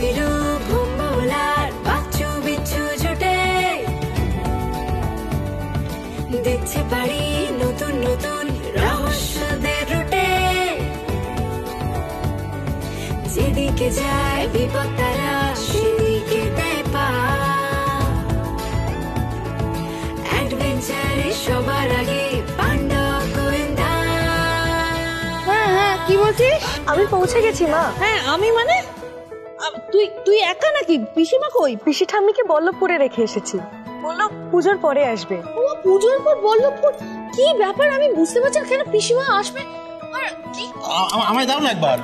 বিলু ভোমলার বাচ্চু বিচ্ছু জুটে দিচ্ছে পারি নতুন নতুন রহস্যদের রুটে। যেদিকে যায় বিপদ তারা সেদিকে দেয় পা। অ্যাডভেঞ্চারে সবার আগে পান্ডব গোয়েন্দা। হ্যাঁ কি বলছিস? আমি পৌঁছে গেছি মা। হ্যাঁ আমি মানে তুই একা নাকি? পিসিমা কই? পিসি ঠাম্মিকে বল্লভপুরে রেখে এসেছি, বললো পুজোর পরে আসবে। ও পুজোর পর বল্লভপুর? কি ব্যাপার আমি বুঝতে পারছি না, কেন পিসিমা আসবে? আমায় দাও না একবার।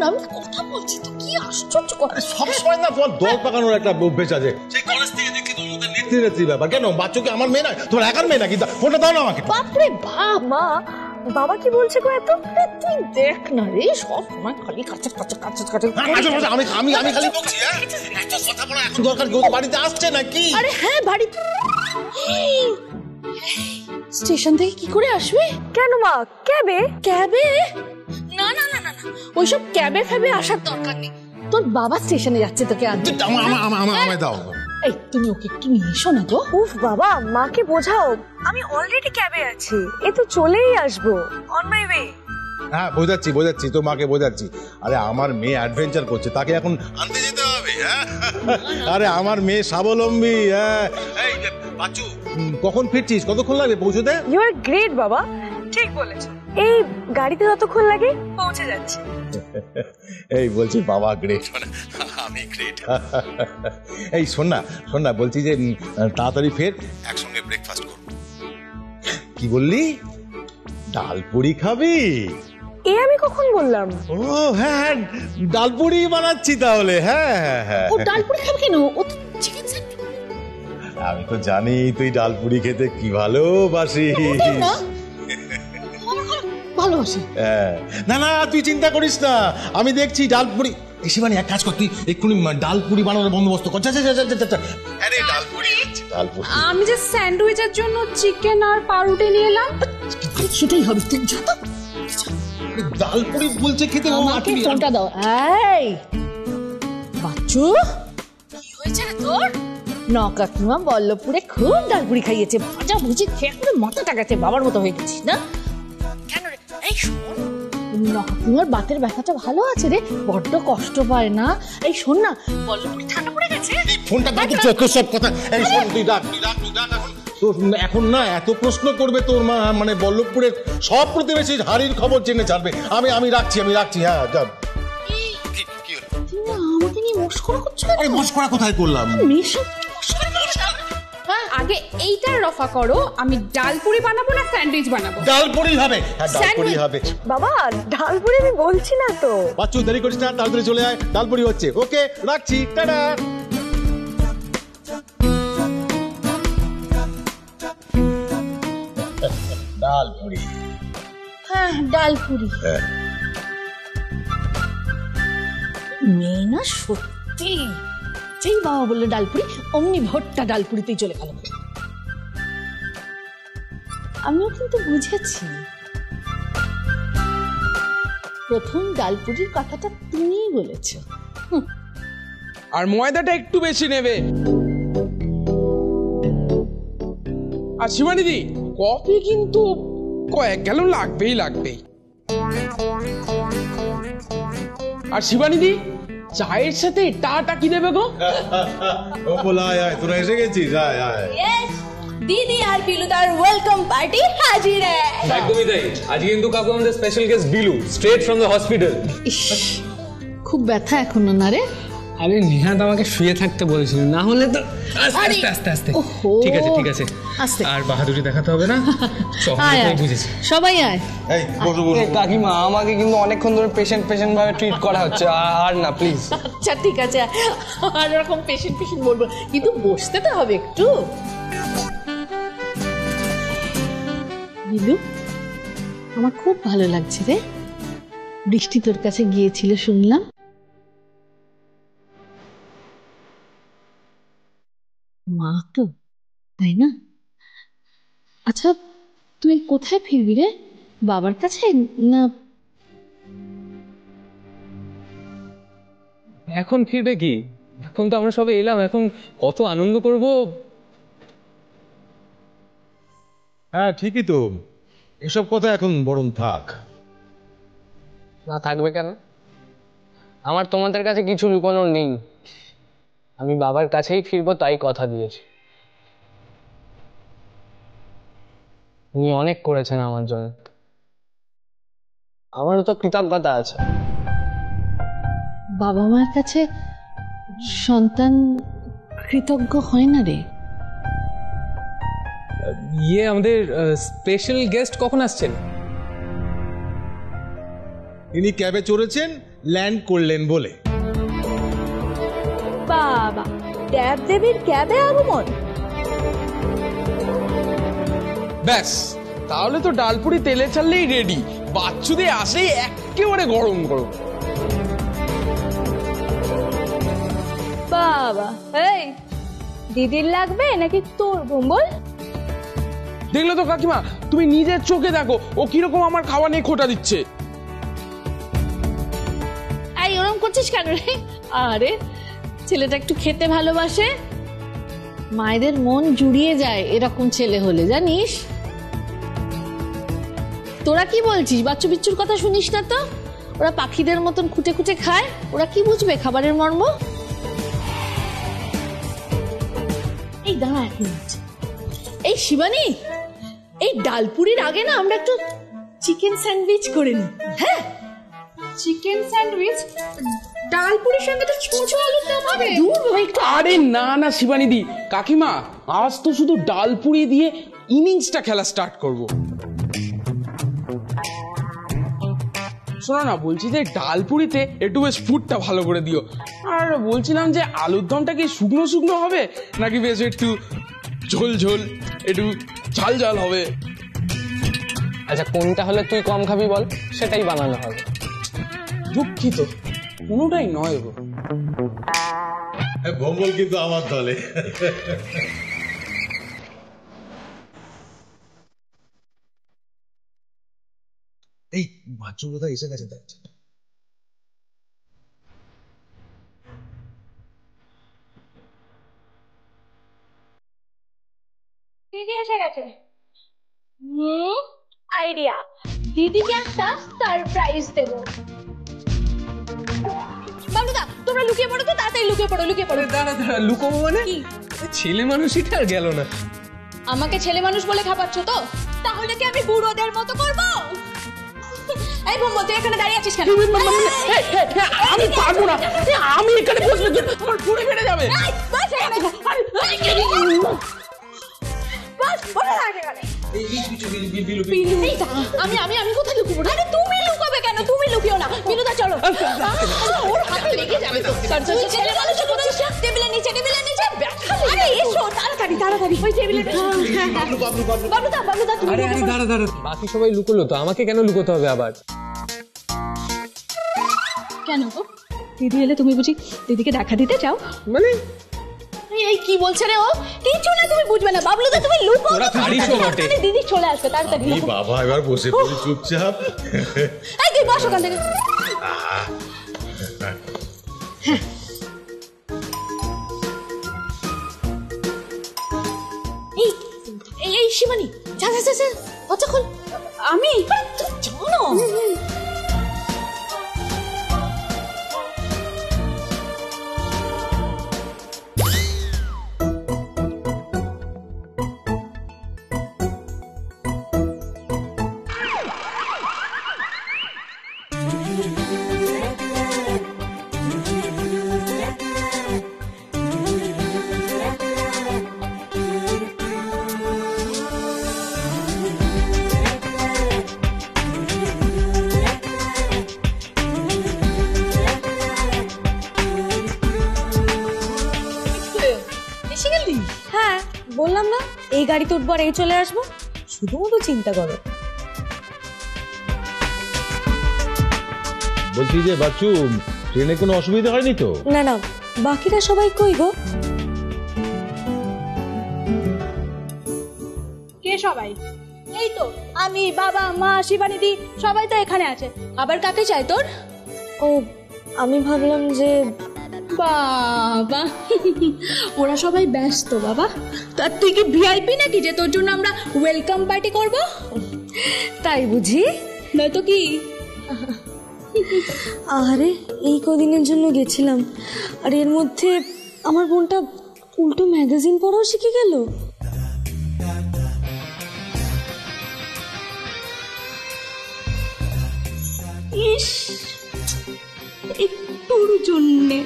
আমি কথা বলছি তো, কি আশ্চর্য কথা। সব সময় না তোমার দল পাকানোর একটা অভ্যেস আছে। সেই কলেজ থেকে দেখি তোর মধ্যে নেত্রী ব্যাপার। কেন বাচ্চাকে আমার মেয়ে না, তোমার একার মেয়ে নাকি? ফোনটা দাও না আমাকে। বাপরে বাপ, মা বাবা কি বলছে গো এত? তুই দেখ না রে, সব সময় খালি কাচা আমি খালি বলছি। এত কথা বলা এখন দরকার? বাড়িতে আসছে নাকি? আরে হ্যাঁ বাড়ি। স্টেশন থেকে কি করে আসবে? কেন মা, ক্যাবে? ক্যাবে? না না না না না, ওইসব ক্যাবে ফ্যাবে আসার দরকার নেই। তোর বাবা স্টেশনে যাচ্ছে, তোকে আনতে। আমায় দাও। এই তুমি ওকে একটু নিয়ে এসো না তো। উফ বাবা, মাকে বোঝাও আমি অলরেডি ক্যাবে আছি, এ তো চলেই আসবো, অন মাই ওয়ে। হ্যাঁ বোঝাচ্ছি তো মাকে বোঝাচ্ছি। আরে আমার মেয়ে অ্যাডভেঞ্চার করছে, তাকে এখন আনতে যেতে হবে। আরে আমার মেয়ে স্বাবলম্বী। এই বাচ্চু, কখন ফিরছিস? কতক্ষণ লাগবে পৌঁছতে? ইউ আর গ্রেট বাবা, ঠিক বলেছো। এই গাড়িতে যতক্ষণ লাগে পৌঁছে যাচ্ছি। এই বলছি বাবা গ্রেট, মানে আমি গ্রেট। এই শোন না বলছি যে তাড়াতাড়ি ফের, একসঙ্গে ব্রেকফাস্ট করব। কি বললি? ডালপুরি খাবি? এ আমি কখন বললাম? ও হ্যাঁ, ডালপুরি বানাচ্ছি তাহলে। হ্যাঁ। ও ডালপুরি খাবে কেন? ও তো চিকেন সেন্টার। আমি তো জানি তুই ডালপুরি খেতে কি ভালোবাসিস। ভালোবাসি? না তুই চিন্তা করিস না, আমি দেখছি ডালপুরি। শিবানী এক কাজ কর, তুই এক্ষুনি ডালপুরি বানানোর বন্দোবস্ত কর। আরে ডালপুরি। আমি যে স্যান্ডউইচের জন্য চিকেন আর পাউরুটি নিয়ে এলাম। সেটাই হবে। তুই যত ডালপুরি বলছে খেতে। আমাকে ফোনটা দাও। এই বাচ্চু, কি হয়েছে রে তোর? নকাকিমা বল্লভপুরে খুব ডালপুরি খাইয়েছে, ভাজা ভুজি খেয়ে করে মাথাটা গেছে, বাবার মতো হয়ে গেছিস না কেন রে? এই শোন, নকাকিমার বাতের ব্যথাটা ভালো আছে রে, বড্ড কষ্ট পায় না। এই শোন না, বল্লভপুরে ঠান্ডা পড়ে গেছে। এই ফোনটা দাও, যত সব কথা। এই শোন, তুই ডাক এখন না এত প্রশ্ন করবে তোর মা, মানে বল্লভপুরের সব প্রতিবেশী হাড়ির খবর জেনে ছাড়বে। আমি রাখছি। হ্যাঁ যা। আমাকে নিয়ে মস্করা করছো? আরে মস্করা কোথায় করলাম? আগে এইটার রফা করো, আমি ডালপুরি বানাবো না স্যান্ডউইচ বানাবো? ডালপুরি হবে। হ্যাঁ ডালপুরি হবে। বাবা ডালপুরি আমি বলছি না তো। বাচ্চু দেরি করিস না, তাড়াতাড়ি চলে আয়, ডালপুরি হচ্ছে। ওকে রাখছি, টাটা। ডালপুরি। হ্যাঁ ডালপুরি। মেয়ে না সত্যি, যেই বাবা বললো ডালপুরি অমনি ভোটটা ডালপুরিতেই চলে গেল। আমিও কিন্তু বুঝেছি, প্রথম ডালপুরির কথাটা তুমিই বলেছ। আর ময়দাটা একটু বেশি নেবে। আর শিবানীদি, কফি কিন্তু কয়েক গ্যালন লাগবেই। আর শিবানীদি, চায়ের সাথে টাটা কি দেবে গো? ও বলা আয়, তোরা এসে গেছিস। আয়। দিদি আর বিলুদার ওয়েলকাম পার্টি হাজির। একদমই তাই। আজকে কিন্তু কাকু আমাদের special guest Bilu, straight from the hospital. খুব ব্যথা এখনো না রে? আরে নিহাত আমাকে শুয়ে থাকতে বলেছিল, না হলে তো। আস্তে। ঠিক আছে। আর বাহাদুরি দেখাতে হবে না। বুঝেছি। সবাই আয়। এই বসো। কাকিমা, আমাকে কিন্তু অনেকক্ষণ ধরে পেশেন্ট ভাবে ট্রিট করা হচ্ছে, আর না প্লিজ। আচ্ছা ঠিক আছে, আর এরকম পেশেন্ট বলবো, কিন্তু বসতে তো হবে একটু। বিলু, আমার খুব ভালো লাগছে রে। বৃষ্টি তোর কাছে গিয়েছিল শুনলাম। মা তো, তাই না? আচ্ছা তুই কোথায় ফিরবি রে? বাবার কাছে না? এখন ফিরবে কি? এখন তো আমরা সবে এলাম, এখন কত আনন্দ করব। হ্যাঁ ঠিকই তো, এসব কথা এখন বরং থাক। না থাকবে কেন? আমার তোমাদের কাছে কিছু লুকানোর নেই। আমি বাবার কাছেই ফিরবো, তাই কথা দিয়েছি। উনি অনেক করেছেন আমার জন্য, আমারও তো কৃতজ্ঞতা আছে। বাবা মার কাছে সন্তান কৃতজ্ঞ হয় না রে। ইয়ে, আমাদের স্পেশাল গেস্ট কখন আসছেন? ইনি ক্যাবে চড়েছেন, ল্যান্ড করলেন বলে। বাবা, দেব দেবীর ক্যাবে আগমন। ব্যাস, তাহলে তো ডালপুরি তেলে ছাড়লেই রেডি। বাচ্চুদের আসলেই একেবারে গরম গরম। বাবা, এই দিদির লাগবে নাকি তোর বল? দেখলে তো কাকিমা, তুমি নিজের চোখে দেখো ও কিরকম আমার খাওয়া নিয়ে খোঁটা দিচ্ছে। এই ওরম করছিস কেন রে? আরে ছেলেটা একটু খেতে ভালোবাসে, মায়েদের মন জুড়িয়ে যায় এরকম ছেলে হলে, জানিস? তোরা কি বলছিস? বাচ্চু বিচ্চুর কথা শুনিস না তো? ওরা পাখিদের মতন খুঁটে খুঁটে খায়, ওরা কি বুঝবে খাবারের মর্ম? এই দাঁড়া এক মিনিট। এই শিবানী, এই ডালপুরির আগে না আমরা একটু চিকেন স্যান্ডউইচ করে নিই। হ্যাঁ, চিকেন স্যান্ডউইচ ডালপুরির সঙ্গে তো ছোঁচো আলুর দম হবে। দূর বাবা, একটু আরে না না শিবানিদি, কাকিমা আজ তো শুধু ডালপুরি দিয়ে ইনিংসটা খেলা স্টার্ট করব। শোনো না, বলছি যে ডালপুরিতে একটু বেশ ফুটটা ভালো করে দিও। আর বলছিলাম যে আলুর দমটা কি শুকনো শুকনো হবে নাকি বেশ একটু ঝোল ঝোল, একটু ঝাল ঝাল হবে? আচ্ছা, কোনটা হলে তুই কম খাবি বল, সেটাই বানানো হবে। দুঃখিত, কোনোটাই নয় গো। ভঙ্গল কিন্তু আমার দলে। এই বাচ্চুর কথা এসে গেছে দেখ। দিদি এসে গেছে। আইডিয়া, দিদিকে একটা সারপ্রাইজ দেব। বাবুদা, তোমরা লুকিয়ে পড়ো তো, তাড়াতাড়ি লুকিয়ে পড়ো, লুকিয়ে পড়ো। দাঁড়া দাঁড়া, লুকোবো মানে? ছেলে মানুষইটা আর গেল না। আমাকে ছেলে মানুষ বলে খাপাচ্ছ তো? তাহলে কি আমি বুড়োদের মতো করব? এই বোম্বো, তুই এখানে দাঁড়িয়ে আছিস কেন? আমি পারবো না, আমি এখানে বসলে আমার পুড়ে ফেটে যাবে। এই, বস এখানে। বস, বসে থাক এখানে। এই দাঁড়া, আমি কোথায় লুকাবো? আরে তুমি লুকাবে কেন? তুমি লুকিও না। বিনুদা চলো। ওর হাতে লেগে যাবে তো। ছেলে মানুষ করছিস, টেবিলের নিচে, টেবিলের নিচে। আরে এসো তাড়াতাড়ি, তাড়াতাড়ি। ওই টেবিলের বাবলুদা তুমি। আরে আরে দাঁড়া দাঁড়া, বাকি সবাই লুকোলো তো, আমাকে কেন লুকোতে হবে আবার? কেন গো? দিদি এলে তুমি বুঝি দিদিকে দেখা দিতে চাও? মানে এই কি বলছে রে ও? কিছু না, তুমি বুঝবে না। বাবলুদা তুমি লুকো। ওরা পারিস বটে। দিদি চলে আসবে তাড়াতাড়ি। এই বাবা, এবার বসে পড়ি চুপচাপ। এই তুই বস ওখান থেকে। এই শিবানী, যা যা যা, দরজা খোল। আমি জানো এসে গেলি? হ্যাঁ, বললাম না এই গাড়িতে উঠবো আর এই চলে আসবো। শুধুমাত্র চিন্তা করো। বলছি যে বাচ্চু, ট্রেনে কোনো অসুবিধা হয়নি তো? না না, বাকিরা সবাই কই গো? কে সবাই? এই তো আমি, বাবা, মা, শিবানিদি, সবাই তো এখানে আছে। আবার কাকে চাই তোর? ও, আমি ভাবলাম যে বাবা ওরা সবাই ব্যস্ত বাবা। তা তুই কি ভিআইপি নাকি যে তোর জন্য আমরা ওয়েলকাম পার্টি করব? তাই বুঝি? নয়তো কি? আরে এই কদিনের জন্য গেছিলাম, আর এর মধ্যে আমার বোনটা উল্টো ম্যাগাজিন পড়াও শিখে গেল। ইস, একটুর জন্যে।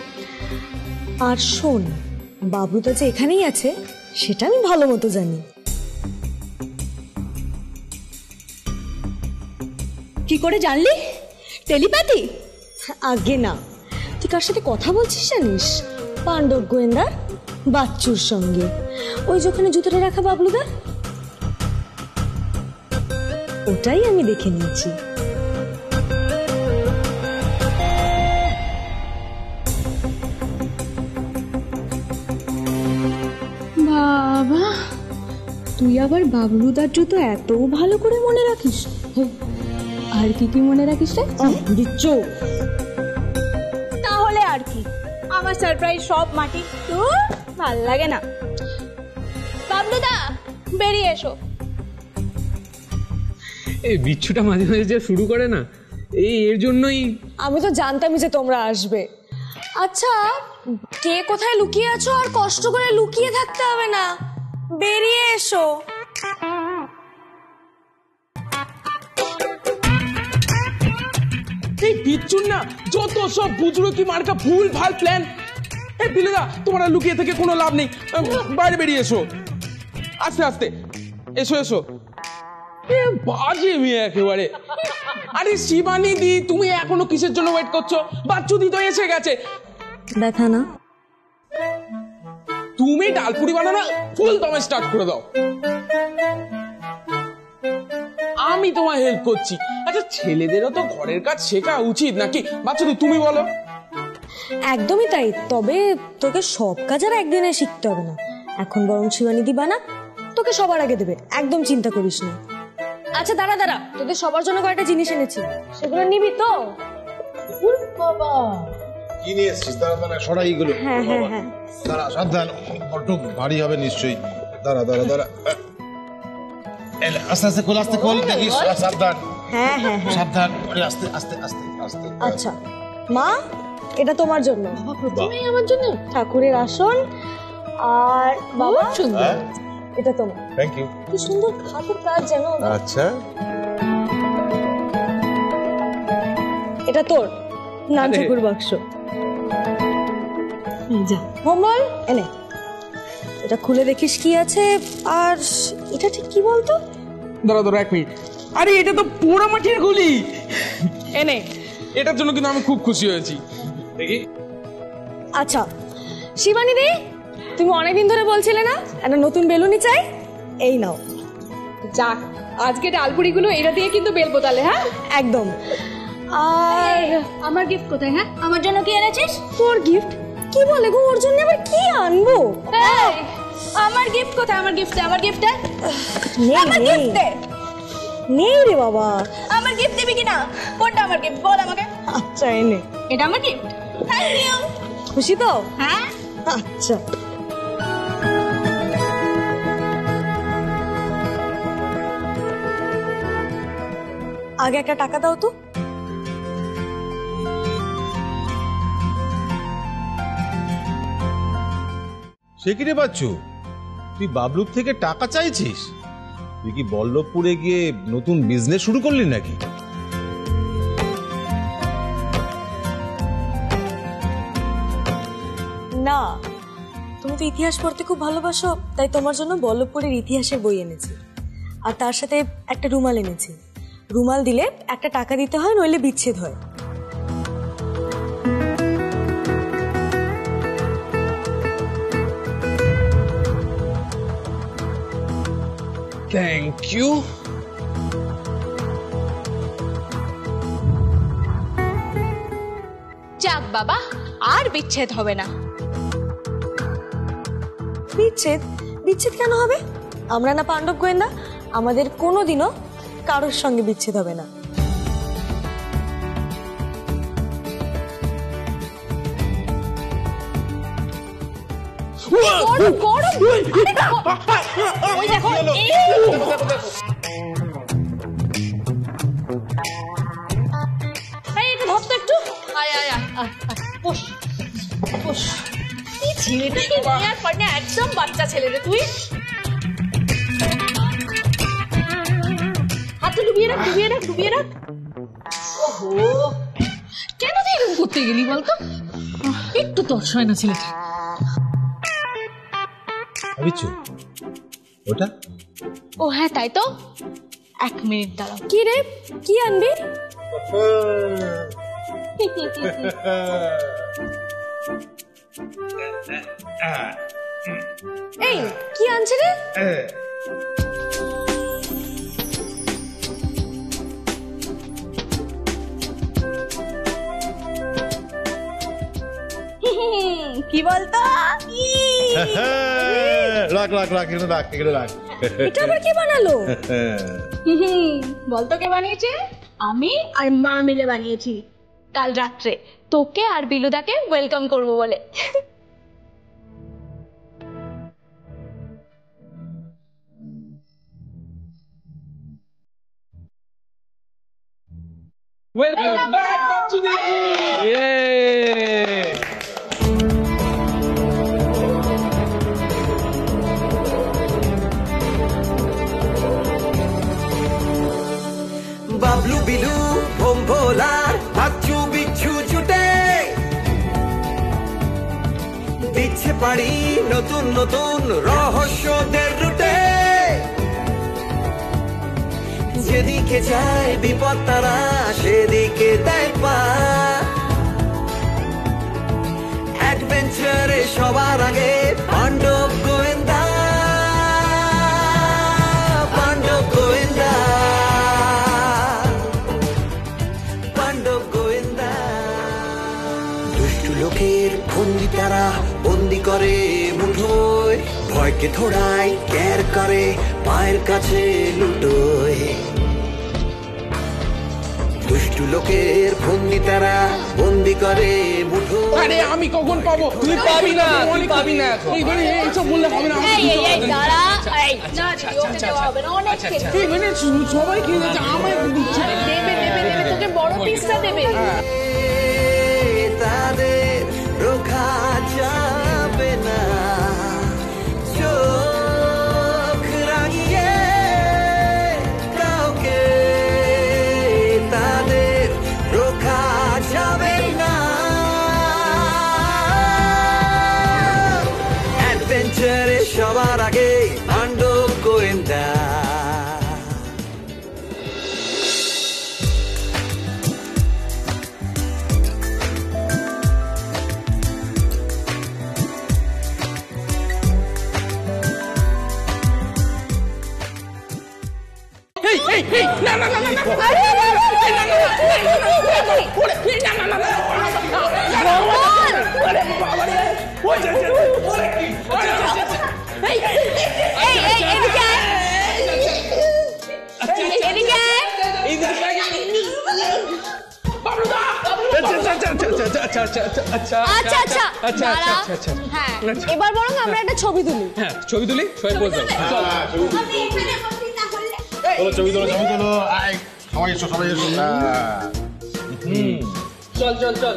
আর শোন, বাবুটা যে এখানেই আছে সেটা আমি ভালো মতো জানি। কি করে জানলি? টেলিপ্যাথি? আগে না, তুই কার সাথে কথা বলছিস জানিস? পাণ্ডব গোয়েন্দা বাচ্চুর সঙ্গে, ওই যেখানে জুতোটা রাখা বাবলুদা, ওটাই আমি দেখে নিয়েছি। বাবা, তুই আবার বাবলুদার জুতো এত ভালো করে মনে রাখিস? আর কি কি মনে রাখিস রে? দিচ্ছো তাহলে আর কি, আমার সারপ্রাইজ সব মাটি। তো ভাল লাগে না। বাবলুদা বেরিয়ে এসো। এই বিচ্ছুটা মাঝে মাঝে যে শুরু করে না, এর জন্যই। আমি তো জানতামই যে তোমরা আসবে। আচ্ছা, কে কোথায় লুকিয়ে আছো আর কষ্ট করে লুকিয়ে থাকতে হবে না, বেরিয়ে এসো। এই বিচ্ছুর না যত সব বুজরুকি মার্কা ভুল ভাল প্ল্যান। এই বিলেদা, তোমরা লুকিয়ে থেকে কোনো লাভ নেই, বাইরে বেরিয়ে এসো। আস্তে আস্তে এসো এসো। বাজে মেয়ে একেবারে। আরে শিবানী দি, তুমি এখনো কিসের জন্য ওয়েট করছো? বাচ্চু দি তো এসে গেছে। দেখা না, তুমি ডালপুরি বানানো ফুল দমে স্টার্ট করে দাও, আমি তোমায় হেল্প করছি। আচ্ছা, ছেলেদেরও তো ঘরের কাজ শেখা উচিত নাকি? বাচ্চু দি তুমি বলো। একদমই তাই। তবে তোকে সব কাজ আর একদিনে শিখতে হবে না, এখন বরং শিবানিদি বানা, তোকে সবার আগে দেবে, একদম চিন্তা করিস না। আচ্ছা দাঁড়া দাঁড়া, তোদের সবার জন্য কয়েকটা জিনিস এনেছি, সেগুলো নিবি তো? বাবা কি নিয়ে এসছিস? দাঁড়া দাঁড়া, সরাই এগুলো। হ্যাঁ হ্যাঁ হ্যাঁ, দাঁড়া, সাবধান, বড্ড ভারী হবে নিশ্চয়ই। দাঁড়া দাঁড়া দাঁড়া, আস্তে আস্তে খোল, আস্তে খোল, দেখিস, সাবধান। হ্যাঁ হ্যাঁ হ্যাঁ, সাবধান, আস্তে আস্তে আস্তে আস্তে। আচ্ছা মা, এটা তোমার জন্য, প্রথমেই আমার জন্য ঠাকুরের আসন। আর বাবা, হ্যাঁ, এটা তোমার। Thank you. কি সুন্দর হাতের কাজ জানো। আচ্ছা, এটা তোর নাম ঠাকুর বাক্স। যা হোমল এনে, এটা খুলে দেখিস কি আছে। আর এটা ঠিক কি বলতো? দাঁড়া দাঁড়া, 1 মিনিট। আরে এটা তো পোড়া মাটির গুলি। এনে, এটার জন্য কিন্তু আমি খুব খুশি হয়েছি। দেখি। আচ্ছা শিবানী দি, তুমি অনেকদিন ধরে বলছিলে না একটা নতুন বেলুনি চাই, এই নাও। যাক, আজকে ডালপুরিগুলো এটা দিয়ে কিন্তু বেলবো তাহলে। হ্যাঁ একদম। আর আমার গিফট কোথায়? হ্যাঁ, আমার জন্য কি এনেছিস? তোর গিফট? কি বলে গো, ওর জন্য আবার কি আনবো? আমার গিফট কোথায়? আমার গিফট, আমার গিফট নেই নেই নেই রে বাবা। আমার গিফট দিবি কিনা? কোনটা আমার গিফট বল আমাকে। আচ্ছা এনে, এটা আমার গিফট। Thank you. খুশি তো? হ্যাঁ। আচ্ছা আগে একটা টাকা দাও তো। সে কি রে বাচ্চু, তুই বাবলুর থেকে টাকা চাইছিস? তুই কি বল্লভপুরে গিয়ে নতুন বিজনেস শুরু করলি নাকি? না, তুমি তো ইতিহাস পড়তে খুব ভালোবাসো, তাই তোমার জন্য বল্লভপুরের ইতিহাসের বই এনেছি, আর তার সাথে একটা রুমাল এনেছি। রুমাল দিলে একটা টাকা দিতে হয়, নইলে বিচ্ছেদ হয়। Thank you. যাক বাবা, আর বিচ্ছেদ হবে না। বিচ্ছেদ? বিচ্ছেদ কেন হবে? আমরা না পাণ্ডব গোয়েন্দা, আমাদের কোনোদিনও কারোর সঙ্গে বিচ্ছেদ হবে না। গরম গরম ওই দেখো এই একটু ধর তো একটু আয় আয় আয় বস বস কি ছেলেটাকে নিয়ে আর পারে না একদম বাচ্চা ছেলে রে তুই হাতে ডুবিয়ে রাখ ডুবিয়ে রাখ ডুবিয়ে রাখ ওহো কেন তুই এরকম করতে গেলি বলতো একটু তর্স হয় না ছেলেটা ভাবিছো ওটা ও হ্যাঁ তাই তো 1 মিনিট দাঁড়াও কি রে কি আনবি এই কি আনছে রে কি বলতো রাখ রাখ রাখ এখানে রাখ এখানে রাখ এটা আবার কি বানালো বলতো কে বানিয়েছে আমি আর মা মিলে বানিয়েছি কাল রাত্রে তোকে আর বিলুদাকে ওয়েলকাম করবো বলে Welcome back to the Yay! Bablu Bilu home ভোলার বাচ্চু বিচ্ছু জুটে দিচ্ছে পারি নতুন নতুন রহস্যদের রুটে যেদিকে যায় বিপদ তারা সেদিকে দেয় পা অ্যাডভেঞ্চারে সবার আগে পাণ্ডব গোয়েন্দা পাণ্ডব গোয়েন্দা পাণ্ডব গোয়েন্দা দুষ্টু লোকের বন্দি তারা বন্দি করে মুঠোয় ভয়কে থোড়ায় কেয়ার করে পায়ের কাছে লুটোয় দুষ্টু লোকের বন্দি তারা বন্দি করে মুঠো আরে আমি কখন পাবো তুই পাবি না তুই পাবি না এই মানে এইসব বললে হবে না এই এই এই দাঁড়া এই না ওকে দেওয়া হবে না অনেক খেতে এই মানে সবাই খেয়ে যাচ্ছে আমায় দিচ্ছে দেবে দেবে দেবে তোকে বড় পিসটা দেবে তাদের রোখা যাবে না চোখ রাঙিয়ে কাউকে তাদের রোখা যাবে না অ্যাডভেঞ্চারে সবার আগে পাণ্ডব গোয়েন্দা না না না না না আরে না না এই এই এদিকে এদিকে আচ্ছা আচ্ছা হ্যাঁ এবার বরং আমরা একটা ছবি তুলি হ্যাঁ ছবি তুলি সবাই পোজ দাও চল চলো ছবি তোলো ছবি তোলো আয় সবাই এসো সবাই এসো চল চল চল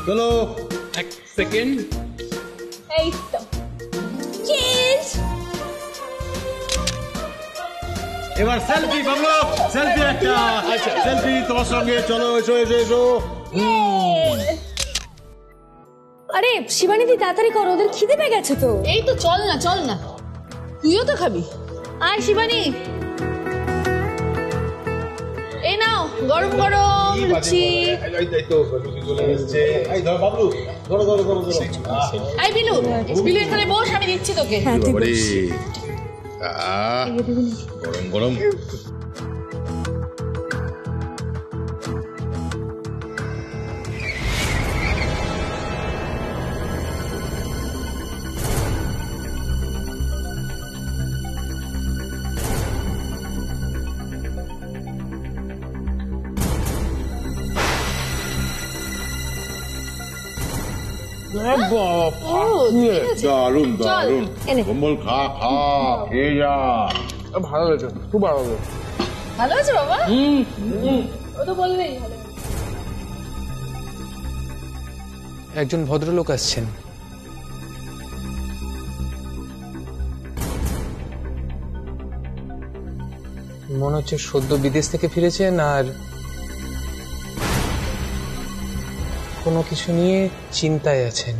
চলো এক সেকেন্ড এই তো চিজ এবার সেলফি বাবলু সেলফি একটা আচ্ছা সেলফি তোমার সঙ্গে চলো এসো এসো এসো আরে শিবানীদি তাড়াতাড়ি করো ওদের খিদে পেয়ে গেছে তো এই তো চল না তুইও তো খাবি আয় শিবানী এই নাও গরম গরম লুচি এই তো চলে এসেছে এই ধরো বাবলু ধরো ধরো ধরো ধরো এই বিলু বিলু এখানে বস আমি দিচ্ছি তোকে বাবারে গরম গরম দারুন দারুন এনে। কম্বল খা খা খেয়ে যা। ভালো হয়েছে, খুব ভালো হয়েছে। ভালো আছে বাবা? ও তো বলবেই ভালো। একজন ভদ্রলোক আসছেন। মনে হচ্ছে সদ্য বিদেশ থেকে ফিরেছেন আর কোনো কিছু নিয়ে চিন্তায় আছেন।